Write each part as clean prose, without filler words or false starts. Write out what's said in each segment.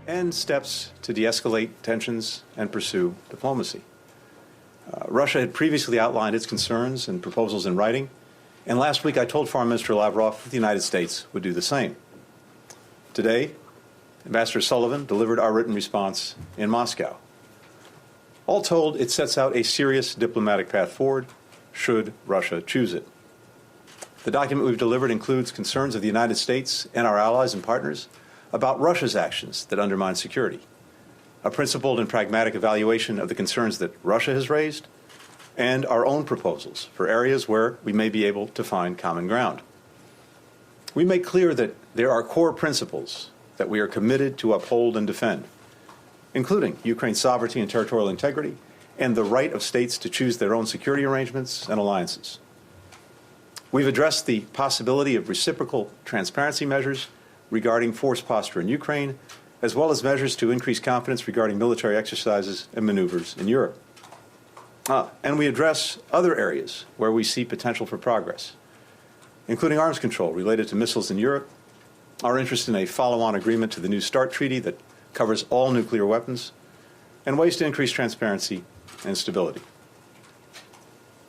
and steps to de-escalate tensions and pursue diplomacy. Russia had previously outlined its concerns and proposals in writing, and last week I told Foreign Minister Lavrov that the United States would do the same. Today, Ambassador Sullivan delivered our written response in Moscow. All told, it sets out a serious diplomatic path forward, should Russia choose it. The document we've delivered includes concerns of the United States and our allies and partners about Russia's actions that undermine security, a principled and pragmatic evaluation of the concerns that Russia has raised, and our own proposals for areas where we may be able to find common ground. We make clear that there are core principles that we are committed to uphold and defend, including Ukraine's sovereignty and territorial integrity and the right of states to choose their own security arrangements and alliances. We've addressed the possibility of reciprocal transparency measures regarding force posture in Ukraine, as well as measures to increase confidence regarding military exercises and maneuvers in Europe. And we address other areas where we see potential for progress, including arms control related to missiles in Europe, our interest in a follow-on agreement to the New START treaty that covers all nuclear weapons, and ways to increase transparency and stability.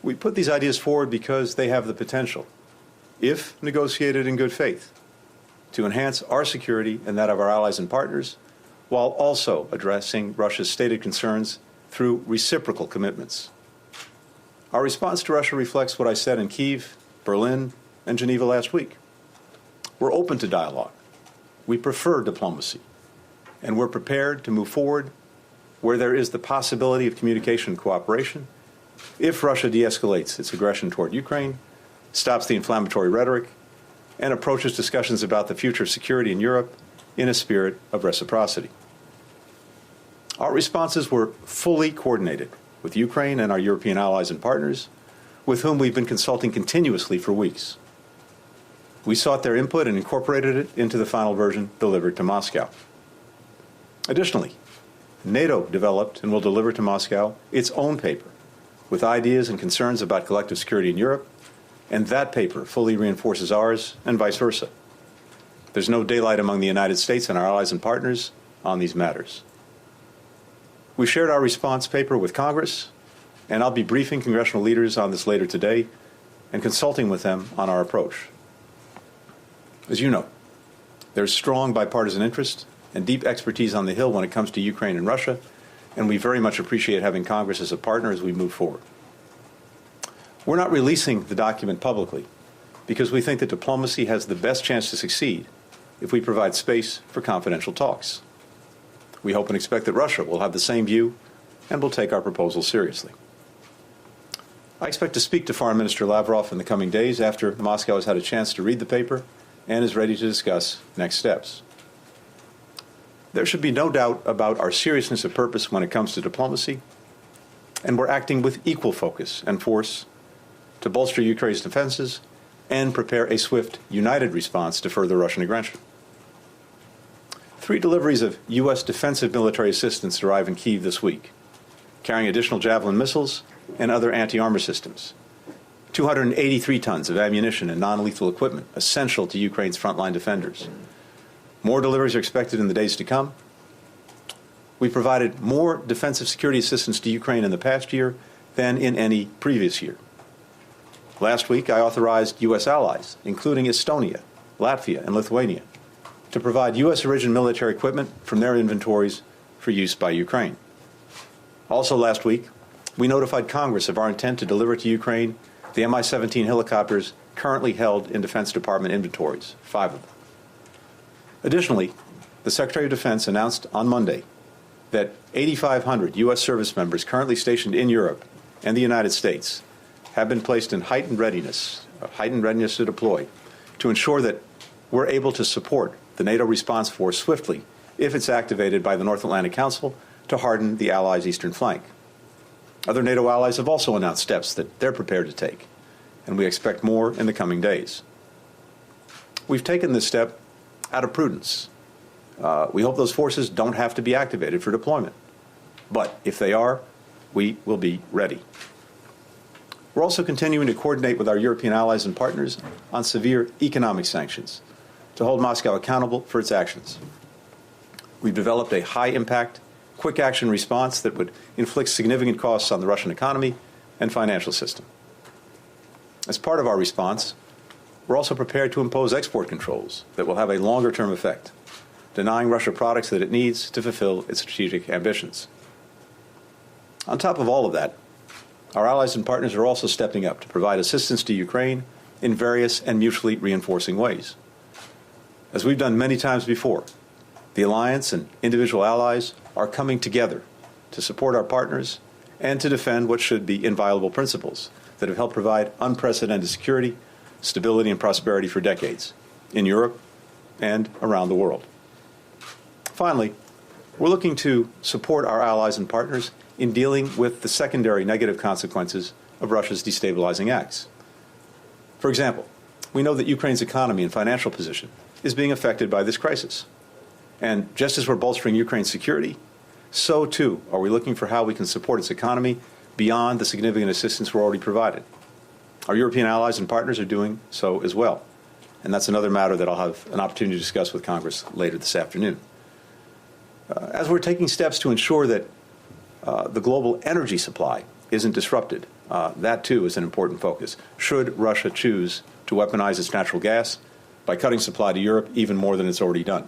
We put these ideas forward because they have the potential, if negotiated in good faith, to enhance our security and that of our allies and partners, while also addressing Russia's stated concerns through reciprocal commitments. Our response to Russia reflects what I said in Kyiv, Berlin, and Geneva last week. We're open to dialogue. We prefer diplomacy. And we're prepared to move forward where there is the possibility of communication and cooperation if Russia de-escalates its aggression toward Ukraine, stops the inflammatory rhetoric, and approaches discussions about the future of security in Europe in a spirit of reciprocity. Our responses were fully coordinated with Ukraine and our European allies and partners, with whom we've been consulting continuously for weeks. We sought their input and incorporated it into the final version delivered to Moscow. Additionally, NATO developed and will deliver to Moscow its own paper with ideas and concerns about collective security in Europe, and that paper fully reinforces ours and vice versa. There's no daylight among the United States and our allies and partners on these matters. We shared our response paper with Congress, and I'll be briefing congressional leaders on this later today and consulting with them on our approach. As you know, there's strong bipartisan interest and deep expertise on the Hill when it comes to Ukraine and Russia, and we very much appreciate having Congress as a partner as we move forward. We're not releasing the document publicly because we think that diplomacy has the best chance to succeed if we provide space for confidential talks. We hope and expect that Russia will have the same view and will take our proposal seriously. I expect to speak to Foreign Minister Lavrov in the coming days after Moscow has had a chance to read the paper and is ready to discuss next steps. There should be no doubt about our seriousness of purpose when it comes to diplomacy, and we're acting with equal focus and force to bolster Ukraine's defenses and prepare a swift, united response to further Russian aggression. 3 deliveries of U.S. defensive military assistance arrive in Kyiv this week, carrying additional Javelin missiles and other anti-armor systems, 283 tons of ammunition and non-lethal equipment essential to Ukraine's frontline defenders. More deliveries are expected in the days to come. We provided more defensive security assistance to Ukraine in the past year than in any previous year. Last week, I authorized U.S. allies, including Estonia, Latvia, and Lithuania, to provide U.S.-origin military equipment from their inventories for use by Ukraine. Also last week, we notified Congress of our intent to deliver to Ukraine the Mi-17 helicopters currently held in Defense Department inventories, 5 of them. Additionally, the Secretary of Defense announced on Monday that 8,500 U.S. service members currently stationed in Europe and the United States have been placed in heightened readiness to deploy to ensure that we're able to support the NATO response force swiftly if it's activated by the North Atlantic Council to harden the Allies' eastern flank. Other NATO allies have also announced steps that they're prepared to take, and we expect more in the coming days. We've taken this step out of prudence. We hope those forces don't have to be activated for deployment. But if they are, we will be ready. We're also continuing to coordinate with our European allies and partners on severe economic sanctions to hold Moscow accountable for its actions. We've developed a high-impact, quick-action response that would inflict significant costs on the Russian economy and financial system. As part of our response, we're also prepared to impose export controls that will have a longer-term effect, denying Russia products that it needs to fulfill its strategic ambitions. On top of all of that, our allies and partners are also stepping up to provide assistance to Ukraine in various and mutually reinforcing ways. As we've done many times before, the alliance and individual allies are coming together to support our partners and to defend what should be inviolable principles that have helped provide unprecedented security, stability, and prosperity for decades in Europe and around the world. Finally, we're looking to support our allies and partners in dealing with the secondary negative consequences of Russia's destabilizing acts. For example, we know that Ukraine's economy and financial position is being affected by this crisis. And just as we're bolstering Ukraine's security, so too are we looking for how we can support its economy beyond the significant assistance we're already provided. Our European allies and partners are doing so as well. And that's another matter that I'll have an opportunity to discuss with Congress later this afternoon. As we're taking steps to ensure that the global energy supply isn't disrupted, that too is an important focus. Should Russia choose to weaponize its natural gas by cutting supply to Europe even more than it's already done?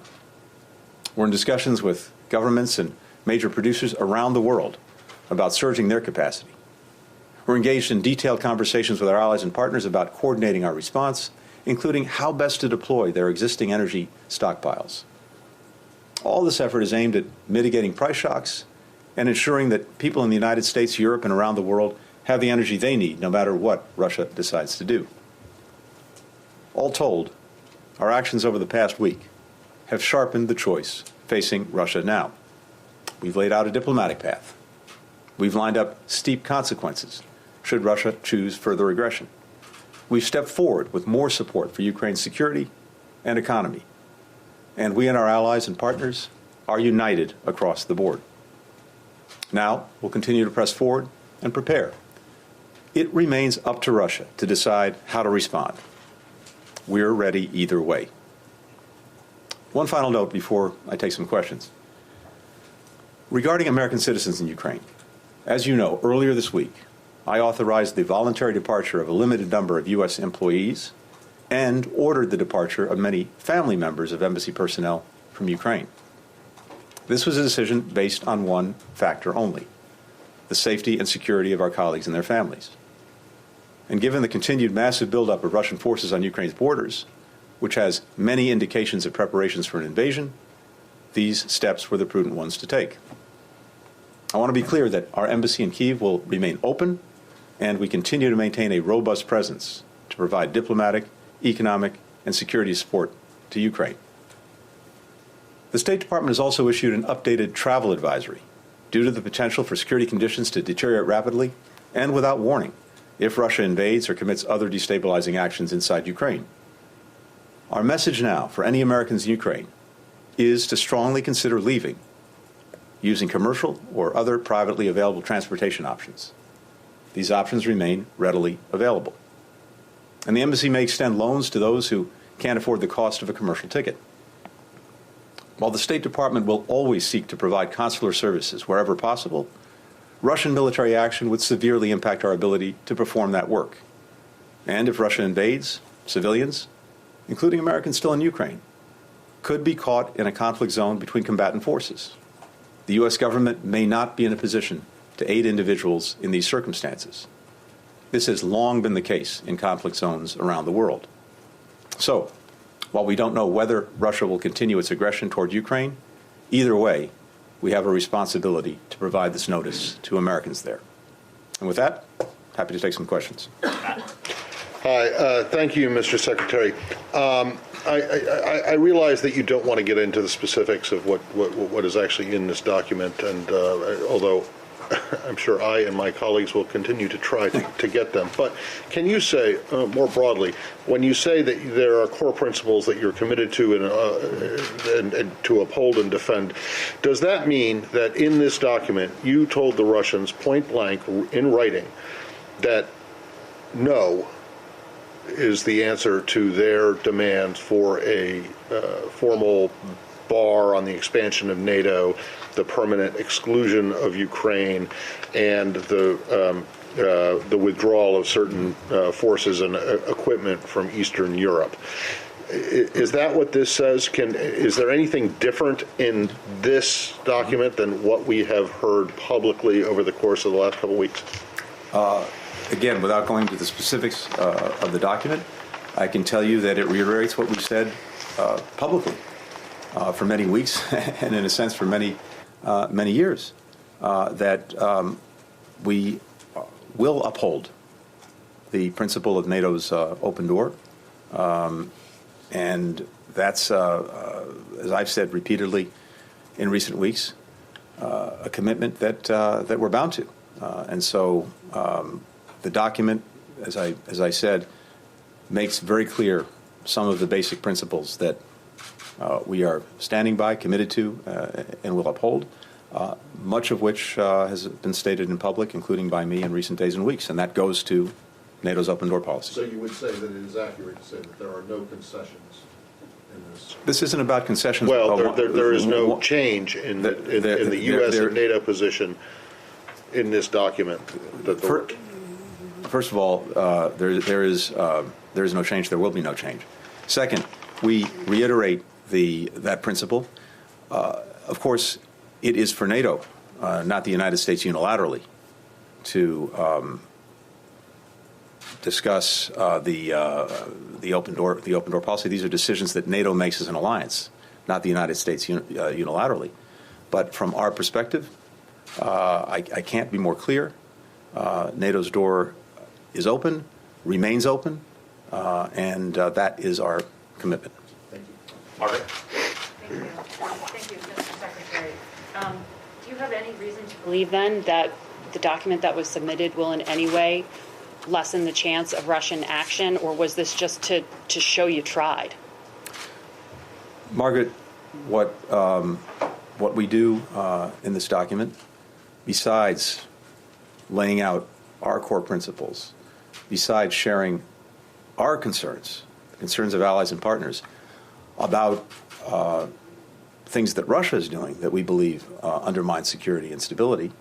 We're in discussions with governments and major producers around the world about surging their capacity. We're engaged in detailed conversations with our allies and partners about coordinating our response, including how best to deploy their existing energy stockpiles. All this effort is aimed at mitigating price shocks and ensuring that people in the United States, Europe, and around the world have the energy they need, no matter what Russia decides to do. All told, our actions over the past week have sharpened the choice facing Russia now. We've laid out a diplomatic path. We've lined up steep consequences should Russia choose further aggression. We've stepped forward with more support for Ukraine's security and economy. And we and our allies and partners are united across the board. Now, we'll continue to press forward and prepare. It remains up to Russia to decide how to respond. We're ready either way. One final note before I take some questions. Regarding American citizens in Ukraine, as you know, earlier this week, I authorized the voluntary departure of a limited number of U.S. employees and ordered the departure of many family members of embassy personnel from Ukraine. This was a decision based on one factor only: the safety and security of our colleagues and their families. And given the continued massive buildup of Russian forces on Ukraine's borders, which has many indications of preparations for an invasion, these steps were the prudent ones to take. I want to be clear that our embassy in Kyiv will remain open, and we continue to maintain a robust presence to provide diplomatic, economic, and security support to Ukraine. The State Department has also issued an updated travel advisory due to the potential for security conditions to deteriorate rapidly and without warning if Russia invades or commits other destabilizing actions inside Ukraine. Our message now for any Americans in Ukraine is to strongly consider leaving using commercial or other privately available transportation options. These options remain readily available. And the embassy may extend loans to those who can't afford the cost of a commercial ticket. While the State Department will always seek to provide consular services wherever possible, Russian military action would severely impact our ability to perform that work. And if Russia invades, civilians, including Americans still in Ukraine, could be caught in a conflict zone between combatant forces. The U.S. government may not be in a position to aid individuals in these circumstances. This has long been the case in conflict zones around the world. So, while we don't know whether Russia will continue its aggression toward Ukraine, either way, we have a responsibility to provide this notice to Americans there. And with that, happy to take some questions. Hi, thank you, Mr. Secretary. I realize that you don't want to get into the specifics of what is actually in this document, and although I'm sure I and my colleagues will continue to try to get them. But can you say, more broadly, when you say that there are core principles that you're committed to and to uphold and defend, does that mean that in this document you told the Russians point blank in writing that no is the answer to their demand for a formal bar on the expansion of NATO, the permanent exclusion of Ukraine, and the withdrawal of certain forces and equipment from Eastern Europe. Is that what this says? Is there anything different in this document than what we have heard publicly over the course of the last couple of weeks? Again, without going to the specifics of the document, I can tell you that it reiterates what we've said publicly for many weeks and, in a sense, for many years, that we will uphold the principle of NATO's open door. And that's, as I've said repeatedly in recent weeks, a commitment that we're bound to. And so the document, as I said, makes very clear some of the basic principles that we are standing by, committed to, and will uphold, much of which has been stated in public, including by me in recent days and weeks, and that goes to NATO's open door policy. So you would say that it is accurate to say that there are no concessions in this? This isn't about concessions. Well, there is no change in the U.S. and NATO position in this document. First of all, there is no change. There will be no change. Second, we reiterate that principle. Of course, it is for NATO, not the United States unilaterally, to discuss the open door policy. These are decisions that NATO makes as an alliance, not the United States unilaterally. But from our perspective, I can't be more clear. NATO's door is open, remains open, and that is our commitment. Thank you. Margaret? Thank you. Thank you, Mr. Secretary. Do you have any reason to believe then that the document that was submitted will in any way lessen the chance of Russian action, or was this just to show you tried? Margaret, what we do in this document, besides laying out our core principles, besides sharing our concerns, the concerns of allies and partners, about things that Russia is doing that we believe undermine security and stability,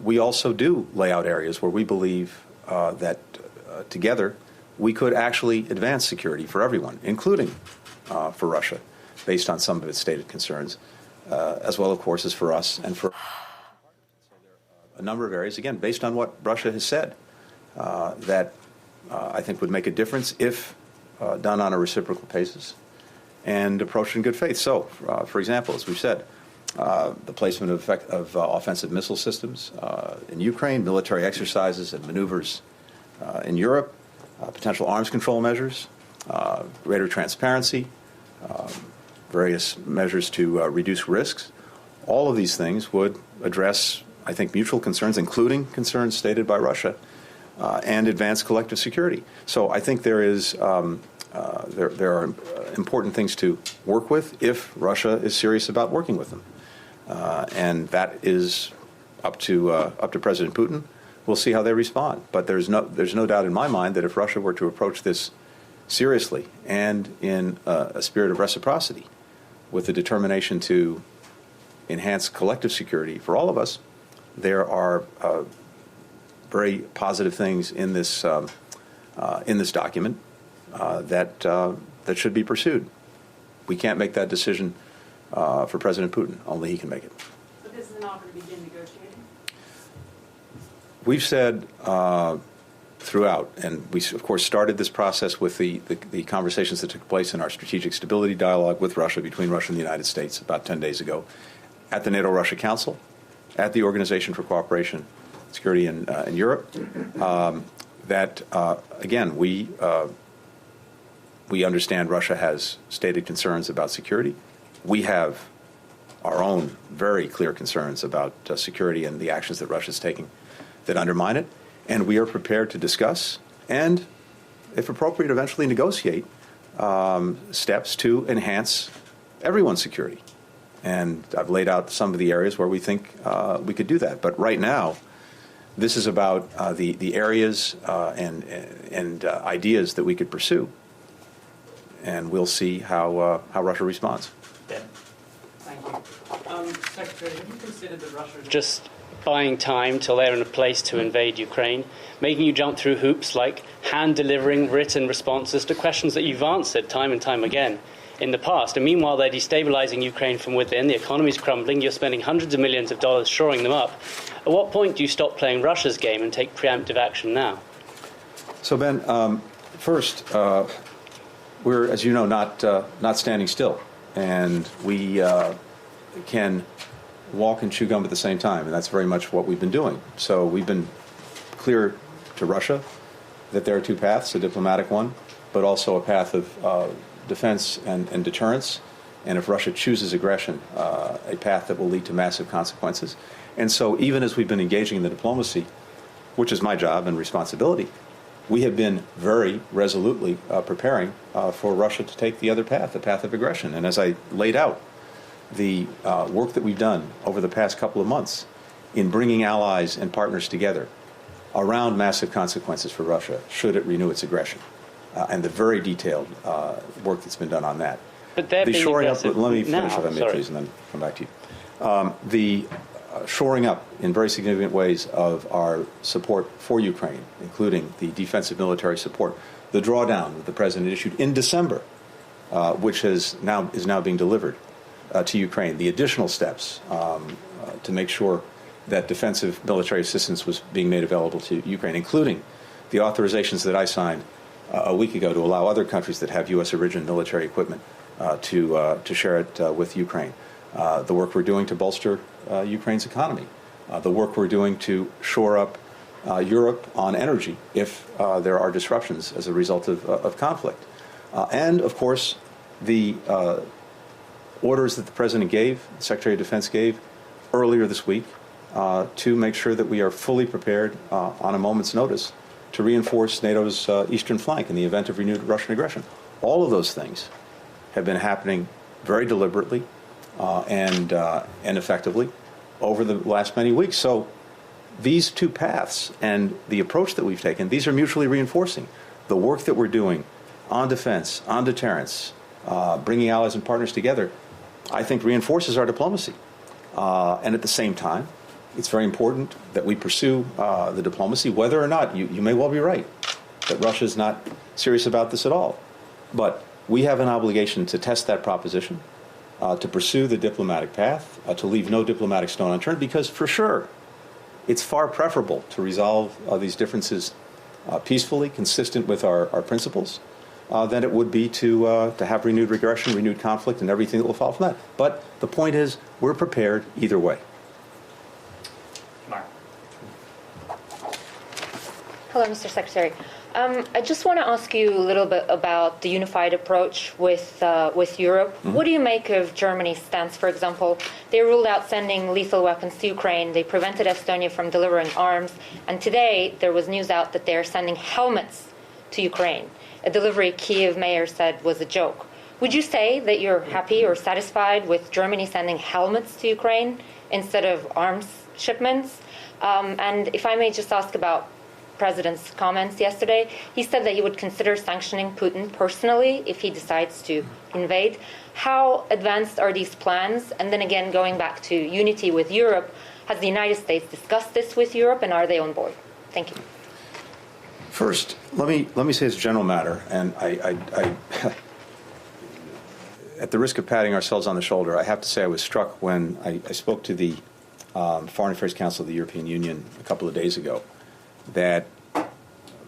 we also do lay out areas where we believe that together we could actually advance security for everyone, including for Russia, based on some of its stated concerns, as well, of course, as for us and for a number of areas, again, based on what Russia has said, that I think would make a difference if done on a reciprocal basis and approached in good faith. So, for example, as we've said, the placement of offensive missile systems in Ukraine, military exercises and maneuvers in Europe, potential arms control measures, greater transparency, various measures to reduce risks. All of these things would address, I think, mutual concerns, including concerns stated by Russia, and advance collective security. So I think there are important things to work with if Russia is serious about working with them. And that is up to President Putin. We'll see how they respond. But there's no doubt in my mind that if Russia were to approach this seriously and in a spirit of reciprocity, with the determination to enhance collective security for all of us, there are very positive things in this document that should be pursued. We can't make that decision for President Putin. Only he can make it. But this is an offer to begin negotiating? We've said throughout, and we, of course, started this process with the conversations that took place in our strategic stability dialogue with Russia, between Russia and the United States, about 10 days ago, at the NATO-Russia Council, at the Organization for Cooperation and Security in Europe, that, again, we understand Russia has stated concerns about security. We have our own very clear concerns about security and the actions that Russia is taking that undermine it. And we are prepared to discuss and, if appropriate, eventually negotiate steps to enhance everyone's security. And I've laid out some of the areas where we think we could do that. But right now, this is about the areas and ideas that we could pursue. And we'll see how Russia responds. Ben? Secretary, have you considered that Russia is just buying time till they're in a place to invade Ukraine, making you jump through hoops like hand-delivering written responses to questions that you've answered time and time again in the past? And meanwhile, they're destabilizing Ukraine from within. The economy's crumbling. You're spending hundreds of millions of dollars shoring them up. At what point do you stop playing Russia's game and take preemptive action now? So, Ben, first, we're, as you know, not standing still. And we can walk and chew gum at the same time, and that's very much what we've been doing. So we've been clear to Russia that there are two paths, a diplomatic one, but also a path of defense and deterrence, and if Russia chooses aggression, a path that will lead to massive consequences. And so even as we've been engaging in the diplomacy, which is my job and responsibility, we have been very resolutely preparing for Russia to take the other path, the path of aggression. And as I laid out, the work that we've done over the past couple of months in bringing allies and partners together around massive consequences for Russia should it renew its aggression, and the very detailed work that's been done on that. But they're being aggressive let me finish, now. if I may, please, and then come back to you. The shoring up in very significant ways of our support for Ukraine, including the defensive military support, the drawdown that the President issued in December, which is now being delivered to Ukraine, the additional steps to make sure that defensive military assistance was being made available to Ukraine, including the authorizations that I signed a week ago to allow other countries that have U.S. origin military equipment to share it with Ukraine. The work we're doing to bolster Ukraine's economy, the work we're doing to shore up Europe on energy if there are disruptions as a result of conflict. And, of course, the orders that the President gave, the Secretary of Defense gave earlier this week to make sure that we are fully prepared on a moment's notice to reinforce NATO's eastern flank in the event of renewed Russian aggression. All of those things have been happening very deliberately and effectively over the last many weeks. So these two paths and the approach that we've taken, these are mutually reinforcing. The work that we're doing on defense, on deterrence, bringing allies and partners together, I think reinforces our diplomacy. And at the same time, it's very important that we pursue the diplomacy, whether or not, you may well be right, that Russia is not serious about this at all. But we have an obligation to test that proposition, to pursue the diplomatic path, to leave no diplomatic stone unturned, because for sure, it's far preferable to resolve these differences peacefully, consistent with our principles, than it would be to have renewed aggression, renewed conflict, and everything that will follow from that. But the point is, we're prepared either way. Mark. Hello, Mr. Secretary. I just want to ask you a little bit about the unified approach with Europe. Mm-hmm. What do you make of Germany's stance, for example? They ruled out sending lethal weapons to Ukraine. They prevented Estonia from delivering arms. And today, there was news out that they're sending helmets to Ukraine. A delivery Kyiv mayor said was a joke. Would you say that you're happy or satisfied with Germany sending helmets to Ukraine instead of arms shipments? And if I may just ask about President's comments yesterday, he said that he would consider sanctioning Putin personally if he decides to invade. How advanced are these plans? And then again, going back to unity with Europe, has the United States discussed this with Europe, and are they on board? Thank you. First, let me say as a general matter, and I at the risk of patting ourselves on the shoulder, I have to say I was struck when I spoke to the Foreign Affairs Council of the European Union a couple of days ago, that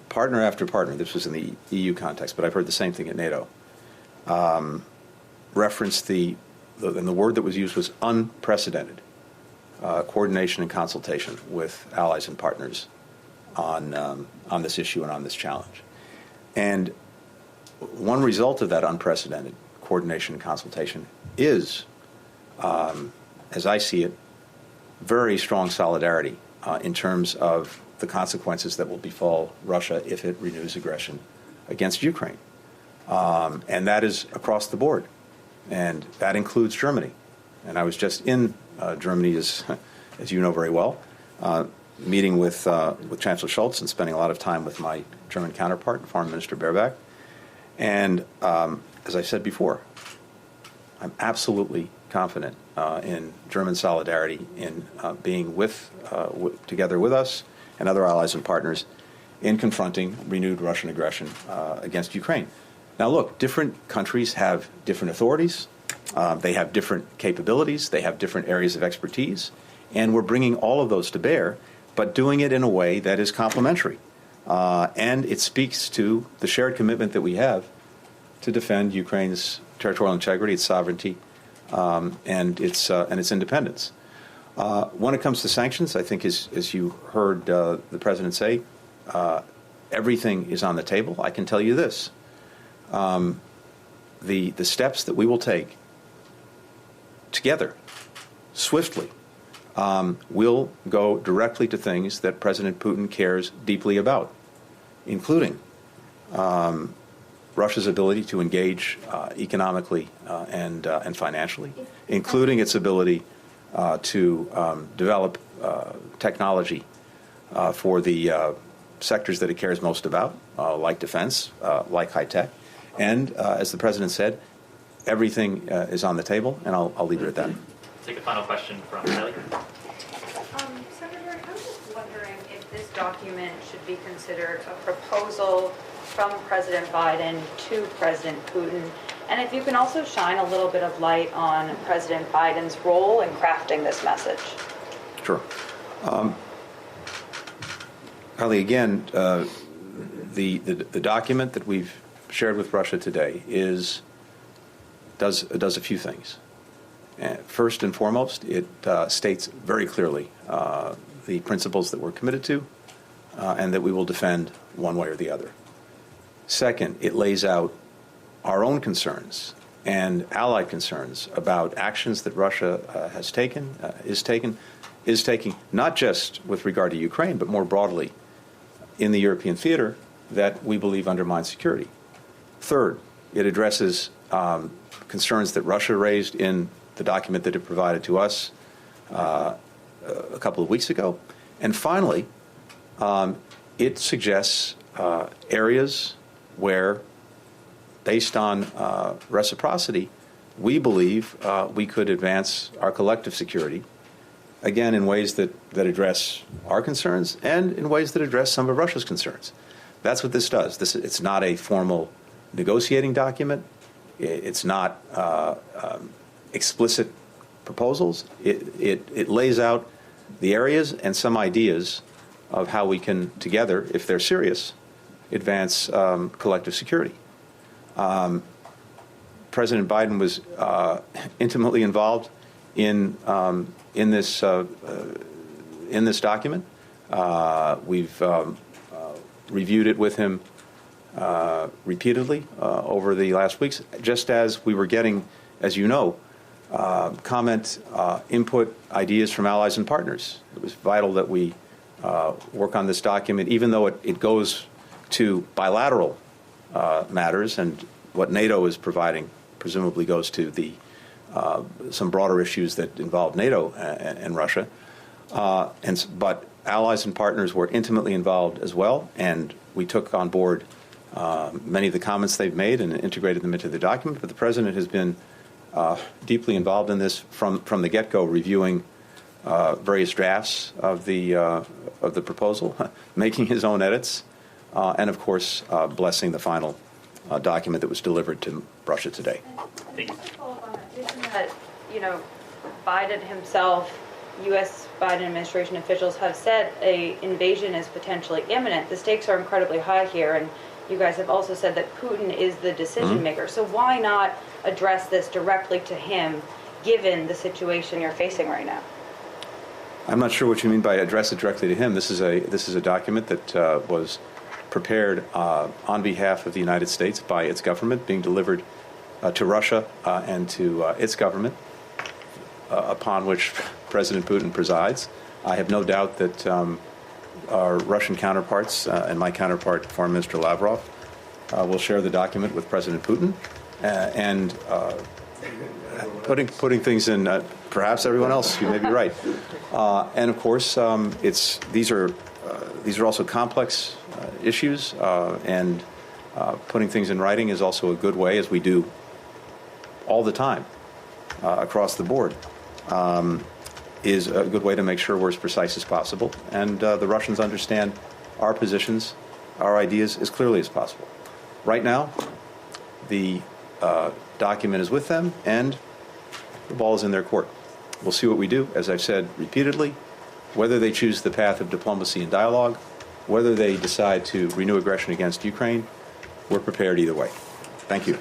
partner after partner, this was in the EU context, but I've heard the same thing at NATO, referenced and the word that was used was unprecedented coordination and consultation with allies and partners on this issue and on this challenge. And one result of that unprecedented coordination and consultation is, as I see it, very strong solidarity in terms of the consequences that will befall Russia if it renews aggression against Ukraine. And that is across the board. And that includes Germany. And I was just in Germany, as you know very well, meeting with Chancellor Scholz and spending a lot of time with my German counterpart, Foreign Minister Baerbock. And as I said before, I'm absolutely confident in German solidarity in being together with us and other allies and partners in confronting renewed Russian aggression against Ukraine. Now, look, different countries have different authorities. They have different capabilities. They have different areas of expertise. And we're bringing all of those to bear, but doing it in a way that is complementary. And it speaks to the shared commitment that we have to defend Ukraine's territorial integrity, its sovereignty, and its independence. When it comes to sanctions, I think, as you heard the President say, everything is on the table. I can tell you this. The steps that we will take together, swiftly, will go directly to things that President Putin cares deeply about, including Russia's ability to engage economically and financially, including its ability to develop technology for the sectors that it cares most about, like defense, like high tech. And as the President said, everything is on the table, and I'll leave it at that. Take a final question from Kelly. Senator, I was just wondering if this document should be considered a proposal from President Biden to President Putin, and if you can also shine a little bit of light on President Biden's role in crafting this message. Sure. Kelly, again, the document that we've shared with Russia today does a few things. First and foremost, it states very clearly the principles that we're committed to and that we will defend one way or the other. Second, it lays out our own concerns and allied concerns about actions that Russia has taken, is taking, not just with regard to Ukraine, but more broadly in the European theater that we believe undermine security. Third, it addresses concerns that Russia raised in the document that it provided to us a couple of weeks ago. And finally, it suggests areas where, based on reciprocity, we believe we could advance our collective security, again, in ways that address our concerns and in ways that address some of Russia's concerns. That's what this does. It's not a formal negotiating document. It's not explicit proposals. It lays out the areas and some ideas of how we can together, if they're serious, advance collective security. President Biden was intimately involved in this document. We've reviewed it with him repeatedly over the last weeks, just as we were getting, as you know, comment, input, ideas from allies and partners. It was vital that we work on this document, even though it goes to bilateral matters, and what NATO is providing presumably goes to the some broader issues that involve NATO and Russia. But allies and partners were intimately involved as well, and we took on board many of the comments they've made and integrated them into the document. But the President has been deeply involved in this from the get-go, reviewing various drafts of the proposal, making his own edits, and of course blessing the final document that was delivered to Russia today. Just to follow up on that, isn't that, Biden himself, U.S. Biden administration officials have said an invasion is potentially imminent. The stakes are incredibly high here, and you guys have also said that Putin is the decision maker. So why not address this directly to him, given the situation you're facing right now? I'm not sure what you mean by address it directly to him. This is a document that was prepared on behalf of the United States by its government, being delivered to Russia and to its government, upon which President Putin presides. I have no doubt that our Russian counterparts and my counterpart, Foreign Minister Lavrov, will share the document with President Putin and putting things in. Perhaps everyone else, you may be right. And of course, these are also complex issues, and putting things in writing is also a good way, as we do all the time across the board, is a good way to make sure we're as precise as possible. And the Russians understand our positions, our ideas as clearly as possible. Right now, the document is with them, and the ball is in their court. We'll see what we do, as I've said repeatedly, whether they choose the path of diplomacy and dialogue, whether they decide to renew aggression against Ukraine. We're prepared either way. Thank you.